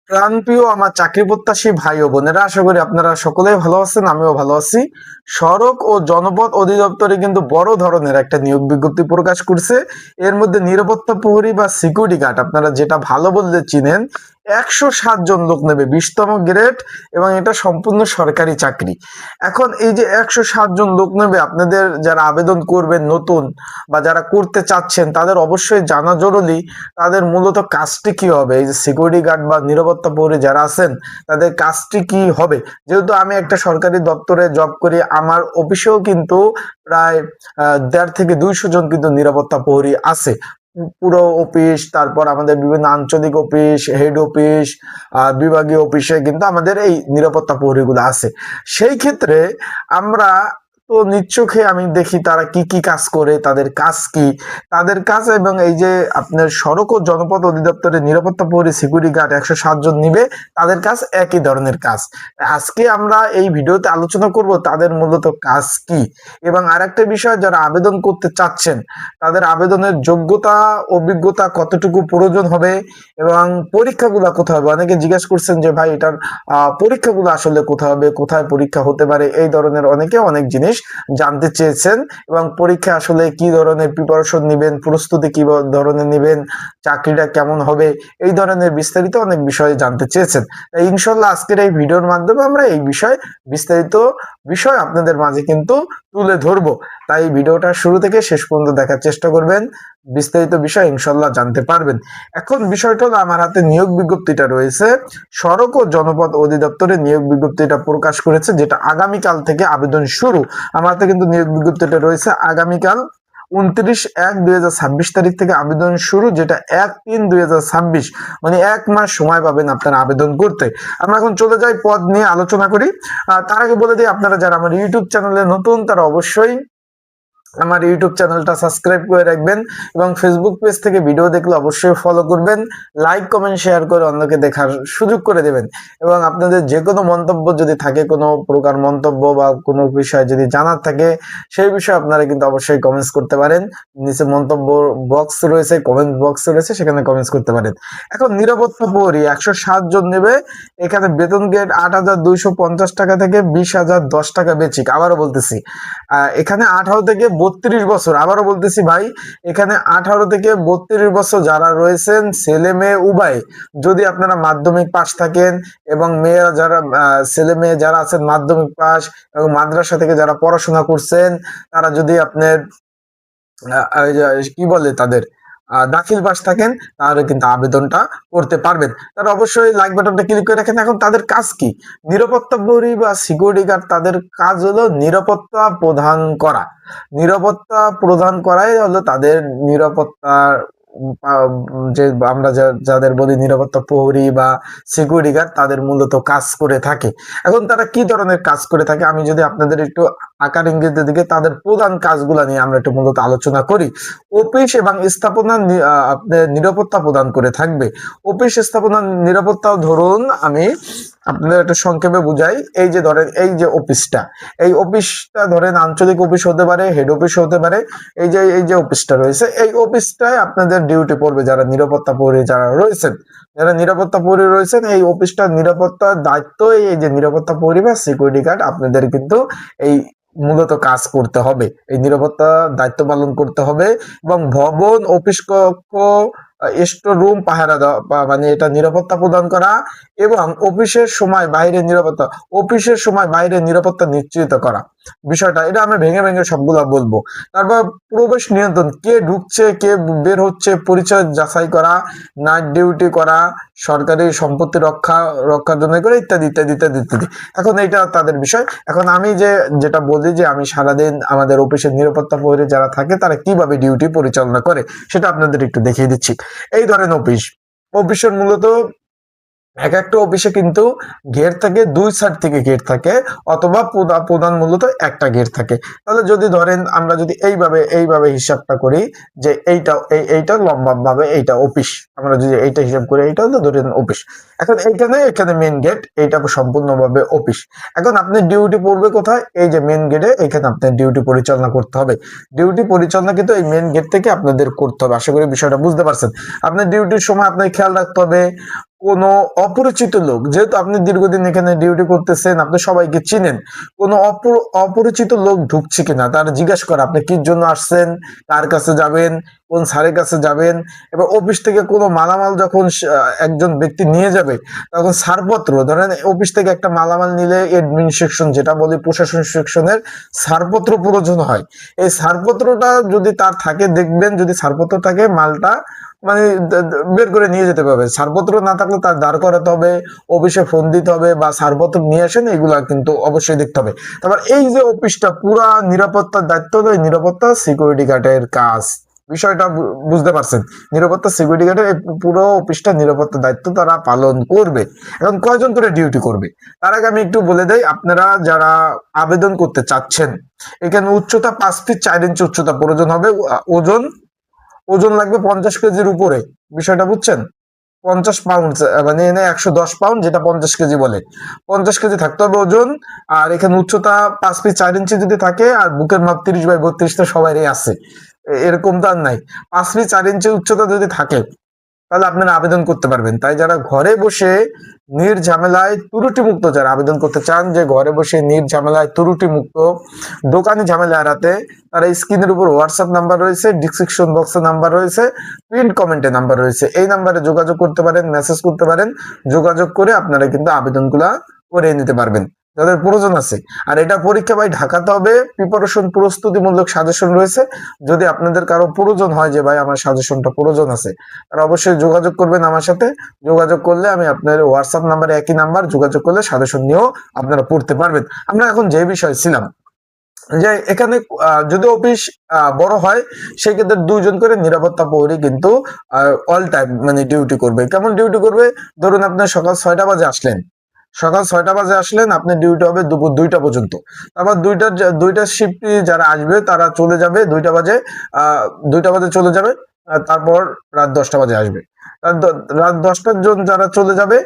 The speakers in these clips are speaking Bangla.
প্রাণপ্রিয় আমার চাকরি প্রত্যাশী ভাই ও বোনেরা, আশা করি আপনারা সকলেই ভালো আছেন, আমিও ভালো আছি। সড়ক ও জনপথ অধিদপ্তরে কিন্তু বড় ধরনের একটা নিয়োগ বিজ্ঞপ্তি প্রকাশ করছে। এর মধ্যে নিরাপত্তা প্রহরী বা সিকিউরিটি গার্ড, আপনারা যেটা ভালো বললে চিনেন, 107 জন লোক নেবে, 20তম গ্রেড, এবং এটা সম্পূর্ণ সরকারি চাকরি। এখন এই যে 107 জন লোক নেবে, আপনাদের যারা আবেদন করবেন নতুন বা যারা করতে চাচ্ছেন, তাদের অবশ্যই জানা জরুরি তাদের মূলত কাজটি কি হবে। এই যে সিকিউরিটি গার্ড বা নিরাপত্তা প্রহরী যারা আছেন, তাদের কাজটি কি হবে। যেহেতু আমি একটা সরকারি দপ্তরে জব করি, আমার অফিসেও কিন্তু প্রায় 1.5 থেকে 200 জন কিন্তু নিরাপত্তা প্রহরী আছে। পুরো অফিস, তারপর আমাদের বিভিন্ন আঞ্চলিক অফিস, হেড অফিস, বিভাগীয় অফিসে কিন্তু আমাদের এই নিরাপত্তা প্রহরীগুলো আছে। সেই ক্ষেত্রে আমরা তো নিচ্চোখে আমি দেখি তারা কি কি কাজ করে, তাদের কাজ কি, তাদের কাজ। এবং এই যে আপনার সড়ক ও জনপথ অধিদপ্তরের নিরাপত্তা প্রহরী সিকিউরিটি গার্ড 107 জন নিবে, তাদের কাজ একই ধরনের কাজ। আজকে আমরা এই ভিডিওতে আলোচনা করব তাদের মূলত কাজ কি। এবং আরেকটা বিষয়, যারা আবেদন করতে চাচ্ছেন তাদের আবেদনের যোগ্যতা অভিজ্ঞতা কতটুকু প্রয়োজন হবে এবং পরীক্ষাগুলো কোথায় হবে। অনেকে জিজ্ঞাসা করছেন যে ভাই এটার পরীক্ষাগুলো আসলে কোথায় হবে, কোথায় পরীক্ষা হতে পারে, এই ধরনের অনেকে অনেক জিনিস জানতে চেয়েছেন। এবং পরীক্ষা আসলে কি ধরনের প্রিপারেশন নেবেন, প্রস্তুতি কি ধরনের নেবেন, চাকরিটা কেমন হবে, এই ধরনের বিস্তারিত অনেক বিষয় জানতে চেয়েছেন। তাই ইনশাল্লাহ আজকের এই ভিডিওর মাধ্যমে আমরা এই বিষয় বিস্তারিত বিষয় আপনাদের মাঝে কিন্তু তুলে ধরবো। তাই ভিডিওটা শুরু থেকে শেষ পর্যন্ত দেখার চেষ্টা করবেন, বিস্তারিত বিষয় ইনশাল্লাহ জানতে পারবেন। এখন বিষয়টা হলো, আমার হাতে নিয়োগ বিজ্ঞপ্তিটা রয়েছে, সড়ক ও জনপথ অধিদপ্তরের নিয়োগ বিজ্ঞপ্তিটা প্রকাশ করেছে, যেটা আগামীকাল থেকে আবেদন শুরু। আমার হাতে কিন্তু নিয়োগ বিজ্ঞপ্তিটা রয়েছে আগামীকাল 29/1/2026 তারিখ থেকে আবেদন শুরু, যেটা 1/3/2026, মানে 1 মাস সময় পাবেন আপনারা আবেদন করতে। আমরা এখন চলে যাই পদ নিয়ে আলোচনা করি। তার আগে বলে দিই, আপনারা যারা আমার ইউটিউব চ্যানেলে নতুন তারা অবশ্যই আমার ইউটিউব চ্যানেলটা সাবস্ক্রাইব করে রাখবেন এবং ফেসবুক পেজ থেকে ভিডিও দেখলে অবশ্যই ফলো করবেন, লাইক কমেন্ট শেয়ার করে অন্যকে দেখার সুযোগ করে দেবেন। এবং আপনাদের যে কোনো মন্তব্য যদি থাকে, কোনো প্রকার মন্তব্য বা কোনো বিষয় যদি জানার থাকে, সেই বিষয়ে আপনারা কিন্তু অবশ্যই কমেন্টস করতে পারেন। নিচে মন্তব্য বক্স রয়েছে, কমেন্ট বক্স রয়েছে, সেখানে কমেন্টস করতে পারেন। এখন নিরাপত্তা প্রহরী 107 জন নেবে। এখানে বেতন গ্রেড 8,250 টাকা থেকে 20,010 টাকা বেচিক। আবারও বলতেছি, এখানে 18 থেকে 32 বছর, আবারও বলতেছি ভাই, এখানে 18 থেকে 32 বছর যারা রয়েছেন, ছেলে মেয়ে উভয়, যদি আপনারা মাধ্যমিক পাস থাকেন এবং মেয়েরা যারা ছেলে মেয়ে যারা আছেন মাধ্যমিক পাস এবং মাদ্রাসা থেকে যারা পড়াশোনা করছেন, তারা যদি আপনার কি বলে তাদের দাখিল পাস থাকেন, তাহলে কিন্তু আবেদনটা করতে পারবেন। তারা অবশ্যই লাইক বাটনটা ক্লিক করে রাখেন। এখন তাদের কাজ কি? নিরাপত্তা প্রহরী বা সিকিউরিটি গার্ড, তাদের কাজ হলো নিরাপত্তা প্রদান করা। নিরাপত্তা প্রদান করাই হলো তাদের নিরাপত্তার যে আমরা যাদের বলি নিরাপত্তা প্রহরী বা সিকিউরিটি গার্ড, তাদের মূলত কাজ করে থাকে। এখন তারা কি ধরনের কাজ করে থাকে, আমি যদি আপনাদের একটু আকার ইঙ্গিতের দিকে তাদের প্রধান কাজগুলো নিয়ে আমরা একটু মূলত আলোচনা করি। অফিস এবং স্থাপনার আপনার নিরাপত্তা প্রদান করে থাকবে। অফিস স্থাপনার নিরাপত্তাও, ধরুন আমি আপনাদের একটা সংক্ষেপে বুঝাই। এই যে ধরেন, এই যে অফিসটা, এই অফিসটা ধরেন আঞ্চলিক অফিস হতে পারে, হেড অফিস হতে পারে। এই যে অফিসটা রয়েছে, এই অফিসটায় আপনাদের ডিউটি পড়বে যারা নিরাপত্তা প্রহরী যারা রয়েছেন, যারা নিরাপত্তা প্রহরী রয়েছেন, এই অফিসটার নিরাপত্তার দায়িত্ব এই যে নিরাপত্তা প্রহরী বা সিকিউরিটি গার্ড, আপনাদের কিন্তু এই মূলত কাজ করতে হবে, এই নিরাপত্তা দায়িত্ব পালন করতে হবে। এবং ভবন, অফিস কক্ষ, স্টোর রুম পাহারা দেওয়া, মানে এটা নিরাপত্তা প্রদান করা। এবং অফিসের সময় বাইরে নিরাপত্তা নিশ্চিত করা। বিষয়টা এটা আমি ভেঙে ভেঙে সবগুলা বলবো। তারপর প্রবেশ নিয়ন্ত্রণ, কে ঢুকছে কে বের হচ্ছে, পরিচয় যাচাই করা, নাইট ডিউটি করা, সরকারি সম্পত্তি রক্ষার জন্য করে, ইত্যাদি ইত্যাদি ইত্যাদি ইত্যাদি। এখন এইটা তাদের বিষয়। এখন আমি যেটা বলি যে আমি সারাদিন আমাদের অফিসের নিরাপত্তা প্রহরী যারা থাকে তারা কিভাবে ডিউটি পরিচালনা করে, সেটা আপনাদের একটু দেখিয়ে দিচ্ছি। এই ধরেন অফিসের মূলত এক একটা অফিসে কিন্তু গেট থাকে, 2 সাইড থেকে গেট থাকে, অথবা প্রধান মূলত একটা গেট থাকে। তাহলে যদি ধরেন আমরা যদি এইভাবে হিসাবটা করি যে এইটা লম্বা ভাবে এইটা অফিস, আমরা যদি এইটা হিসাব করি, এইটা হলো ধরেন অফিস। এখন এখানে মেন গেট, এইটা সম্পূর্ণভাবে অফিস। এখন আপনি ডিউটি পড়বে কোথায়? এই যে মেন গেটে, এখানে আপনার ডিউটি পরিচালনা করতে হবে। ডিউটি পরিচালনা কিন্তু এই মেন গেট থেকে আপনাদের করতে হবে। আশা করি বিষয়টা বুঝতে পারছেন। আপনার ডিউটির সময় আপনার খেয়াল রাখতে হবে কোনো অপরিচিত লোক, যেহেতু আপনি দীর্ঘদিন এখানে ডিউটি করতেছেন, আপনি সবাইকে চিনেন, কোনো অপরিচিত লোক ঢুকছে কিনা তার জিজ্ঞাসা করা, আপনি কির জন্য আসছেন, কার কাছে যাবেন, কোন স্যারের কাছে যাবেন। এবার অফিস থেকে কোনো মালামাল যখন একজন ব্যক্তি নিয়ে যাবে, তখন ছাড়পত্র, ধরেন অফিস থেকে একটা মালামাল নিলে এডমিন সেকশন যেটা বলি, প্রশাসন সেকশনের ছাড়পত্র প্রয়োজন হয়। এই ছাড়পত্রটা যদি তার থাকে, দেখবেন যদি ছাড়পত্র থাকে, মালটা মানে বের করে নিয়ে যেতে পারবে। ছাড়পত্র না থাকলে তার দাঁড় করাতে হবে, অফিসে ফোন দিতে হবে, বা ছাড়পত্র নিয়ে আসেন, এগুলা কিন্তু অবশ্যই দেখতে হবে। তারপর এই যে অফিসটা পুরা নিরাপত্তার দায়িত্ব দেয় নিরাপত্তা সিকিউরিটি গার্ডের কাজ, বিষয়টা বুঝতে পারছেন। নিরাপত্তা সিকিউরিটি গার্ডের পুরো অফিসটা নিরাপত্তার দায়িত্ব তারা পালন করবে। এখন কয়জন করে ডিউটি করবে তার আগে আমি একটু বলে দেই, আপনারা যারা আবেদন করতে চাচ্ছেন, এখানে উচ্চতা 5 ফিট 4 ইঞ্চি উচ্চতা প্রয়োজন হবে। ওজন ওজন লাগবে 50 কেজির উপরে, বিষয়টা বুঝছেন। 50 পাউন্ড, মানে এনে 110 পাউন্ড, যেটা 50 কেজি বলে, 50 কেজি থাকতে হবে ওজন। আর এখানে উচ্চতা 5 ফিট 4 ইঞ্চি যদি থাকে, আর বুকের মাপ 30/32 তো সবারই আছে, এরকম তো আর নাই। 5 ফিট 4 ইঞ্চি উচ্চতা যদি থাকে, তাহলে আপনারা আবেদন করতে পারবেন। তাই যারা ঘরে বসে নির্ঝামেলায় ত্রুটি মুক্ত, যারা আবেদন করতে চান যে ঘরে বসে নির্ঝামেলায় ত্রুটি মুক্ত, দোকানি ঝামেলা এড়াতে, তারা স্ক্রিনের উপর হোয়াটসঅ্যাপ নাম্বার রয়েছে, ডিসক্রিপশন বক্সে নাম্বার রয়েছে, পিন কমেন্টে নাম্বার রয়েছে, এই নাম্বারে যোগাযোগ করতে পারেন, মেসেজ করতে পারেন। যোগাযোগ করে আপনারা কিন্তু আবেদনগুলা করে নিতে পারবেন যাদের প্রয়োজন আছে। আর এটা পরীক্ষা ভাই ঢাকাতে হবে, প্রিপারেশন প্রস্তুতিমূলক সাজেশন রয়েছে। যদি আপনাদের কারো প্রয়োজন হয় যে ভাই আমার সাজেশনটা প্রয়োজন আছে, তারা অবশ্যই যোগাযোগ করবেন আমার সাথে। যোগাযোগ করলে আমি আপনার হোয়াটসঅ্যাপ নাম্বারে, একই নাম্বার, যোগাযোগ করলে সাজেশন নিয়েও আপনারা পড়তে পারবেন। আমরা এখন যে বিষয় ছিলাম, যে এখানে যদি অফিস বড় হয়, সেক্ষেত্রে 2 জন করে নিরাপত্তা প্রহরী কিন্তু অল টাইম মানে ডিউটি করবে। কেমন ডিউটি করবে? ধরুন আপনার সকাল 6টা বাজে আসলেন, আপনার ডিউটি হবে দুপুর 2টা পর্যন্ত। তারপর দুইটার শিফট যারা আসবে তারা চলে যাবে 2টা বাজে, 2টা বাজে চলে যাবে। তারপর রাত 10টা বাজে আসবে। রাত 10টার জন যারা চলে যাবে,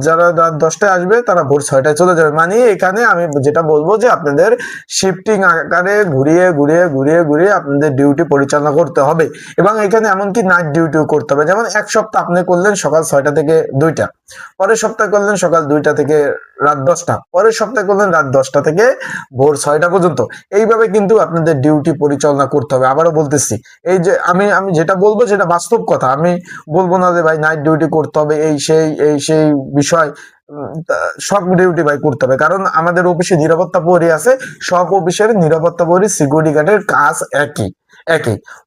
যারা রাত 10টায় আসবে তারা ভোর 6টায় চলে যাবে। মানে এখানে আমি যেটা বলবো যে আপনাদের শিফটিং আকারে ঘুরিয়ে ঘুরিয়ে ঘুরিয়ে ঘুরিয়ে আপনাদের ডিউটি পরিচালনা করতে হবে। এবং এখানে এমনকি নাইট ডিউটিও করতে হবে। যেমন এক সপ্তাহ আপনি করলেন সকাল 6টা থেকে 2টা, পরের সপ্তাহে করলেন সকাল 2টা থেকে রাত 10টা, পরের সপ্তাহে করলেন রাত 10টা থেকে ভোর 6টা পর্যন্ত। এইভাবে কিন্তু আপনাদের ডিউটি পরিচালনা করতে হবে। আবারও বলতেছি, এই যে আমি যেটা বলবো সেটা বাস্তব কথা। আমি বলবো না যে ভাই নাইট ডিউটি করতে হবে, এই সেই বিষয়। সব ডিউটি ভাই করতে হবে, কারণ আমাদের অফিসে নিরাপত্তা প্রহরী আছে। সব অফিসের নিরাপত্তা প্রহরী সিকিউরিটি গার্ডের কাজ একই।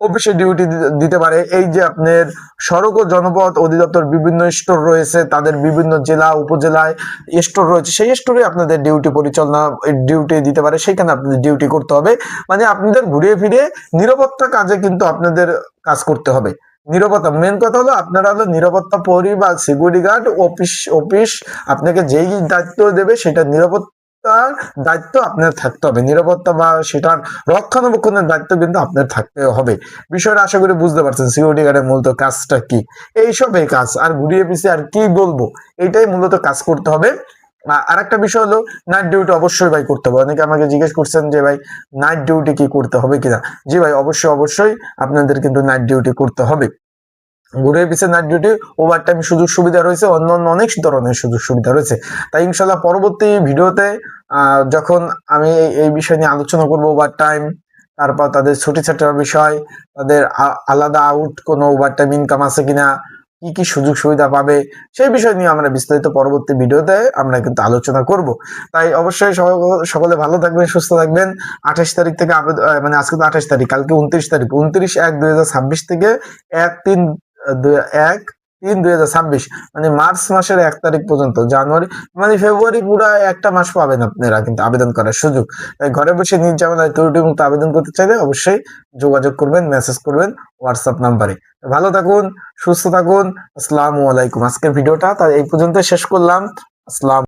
অফিসে ডিউটি দিতে পারে। এই যে আপনার সড়ক ও জনপথ অধিদপ্তর বিভিন্ন স্টোর রয়েছে, তাদের বিভিন্ন জেলা উপজেলায় স্টোর রয়েছে, সেই স্টোরে আপনাদের ডিউটি পরিচালনা ডিউটি দিতে পারে, সেখানে আপনাদের ডিউটি করতে হবে। মানে আপনাদের ঘুরিয়ে ফিরে নিরাপত্তা কাজে কিন্তু আপনাদের কাজ করতে হবে। নিরাপত্তা মেন কথা হলো, আপনারা হলো নিরাপত্তা প্রহরী বা সিকিউরিটি গার্ড। অফিস আপনাকে যেই দায়িত্ব দেবে, সেটা নিরাপত্তার দায়িত্ব আপনার থাকতে হবে। নিরাপত্তা বা সেটার রক্ষণাবেক্ষণের দায়িত্ব কিন্তু আপনার থাকতে হবে। বিষয়টা আশা করি বুঝতে পারছেন, সিকিউরিটি গার্ডের মূলত কাজটা কি। এইসব এই কাজ, আর ঘুরিয়ে পিছিয়ে আর কি বলবো, এইটাই মূলত কাজ করতে হবে। আর একটা বিষয় হলো, নাইট ডিউটি অবশ্যই ভাই করতে হবে। অনেকে আমাকে জিজ্ঞেস করছেন যে ভাই নাইট ডিউটি কি করতে হবে কিনা। জি ভাই, অবশ্যই আপনাদের কিন্তু নাইট ডিউটি করতে হবে। ঘুরে পিছিয়ে নাইট ডিউটি, ওভার টাইম সুযোগ সুবিধা রয়েছে, অন্যান্য অনেক ধরনের সুযোগ সুবিধা রয়েছে। তাই ইনশাল্লাহ পরবর্তী ভিডিওতে যখন আমি এই বিষয় নিয়ে আলোচনা করব, ওভার টাইম, তারপর তাদের ছুটি ছাটার বিষয়, তাদের আলাদা আউট কোনো ওভার টাইম ইনকাম আছে কিনা, কি কি সুযোগ সুবিধা পাবে, সেই বিষয় নিয়ে আমরা বিস্তারিত পরবর্তী ভিডিওতে আমরা কিন্তু আলোচনা করব। তাই অবশ্যই সকলে ভালো থাকবেন, সুস্থ থাকবেন। 28 তারিখ থেকে মানে আজকে তো 28 তারিখ, কালকে 29 তারিখ, 29/1/2026 থেকে 1/3/2026, মানে মার্চ মাসের 1 তারিখ পর্যন্ত, জানুয়ারি মানে ফেব্রুয়ারি পুরো একটা মাস পাবেন আপনারা কিন্তু আবেদন করার সুযোগ। তাই ঘরে বসে নির্ঝামেলায় ত্রুটিমুক্ত আবেদন করতে চাইলে অবশ্যই যোগাযোগ করবেন, মেসেজ করবেন হোয়াটসঅ্যাপ নাম্বারে। ভালো থাকুন, সুস্থ থাকুন। আসসালামু আলাইকুম। আজকের ভিডিওটা তাই এই পর্যন্ত শেষ করলাম। আসসালাম।